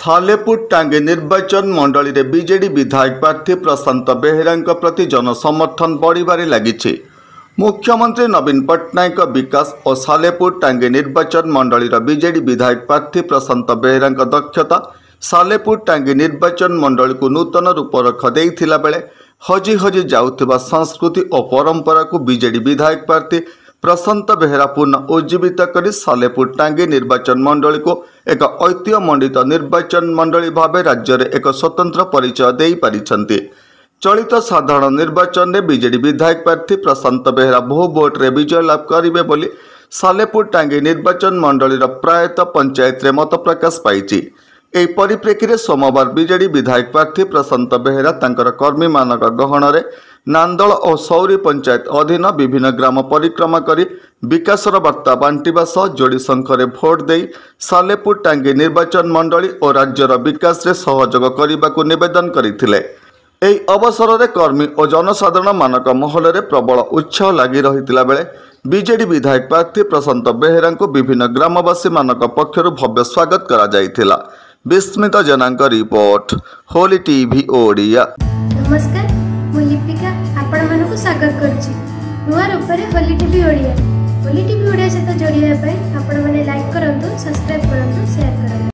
सालेपुर टांगे निर्वाचन मंडली रे बीजेडी विधायक प्रार्थी प्रशांत बेहेरा प्रति जनसमर्थन बढ़िबारे लागिछि। मुख्यमंत्री नवीन पट्टनायक विकास और सालेपुर टांगे निर्वाचन मंडली बीजेडी विधायक प्रार्थी प्रशांत बेहेरा दक्षता सालेपुर टांगे निर्वाचन मंडली को नूतन रूप रख देइथिला बेले हजि हजि जाउथिबा संस्कृति और परंपरा को बीजेडी विधायक प्रार्थी प्रशांत बेहेरा पुनः उज्जीवित कर सालेपुर टांगी निर्वाचन मंडली को एक ऐतिह्य मंडित निर्वाचन मंडली भाव राज्य में एक स्वतंत्र परिचय दे पारिछन्ति। चलित साधारण निर्वाचन में बीजेडी विधायक प्रार्थी प्रशांत बेहेरा बहु भोट्रे विजय लाभ करेंगे बोली सालेपुर टांगी निर्वाचन मंडली प्रायतः पंचायत रे मत प्रकाश पाई। एही परिप्रेक्षी सोमवार बीजेडी विधायक प्रार्थी प्रशांत बेहेरा तांकर कर्मी मानक गहन में नांदल और सौरी पंचायत अधीन विभिन्न ग्राम परिक्रमा करी विकासर वार्ता बांटिबा सह जोड़ी संख्यारे भोट दे सालेपुर टांगी निर्वाचन मंडली और राज्यर विकास रे सहयोग करने निवेदन करथिले। एही अवसर में कर्मी और जनसाधारण मानक महल में प्रबल उत्साह लगी रही बेले बीजेडी विधायक प्रार्थी प्रशांत बेहेरा को विभिन्न ग्रामवासी मानक पक्षर भव्य स्वागत करा जायथिला। विस्मित जनांक रिपोर्ट होली टीवी ओडिया। नमस्कार, मु लिपिका आपण मानक स्वागत करछि नुआ रूपरे होली टीवी ओडिया। होली टीवी ओडिया सहित जोड़िया आपण माने लाइक करंतु, सब्सक्राइब करंतु, शेयर करंतु।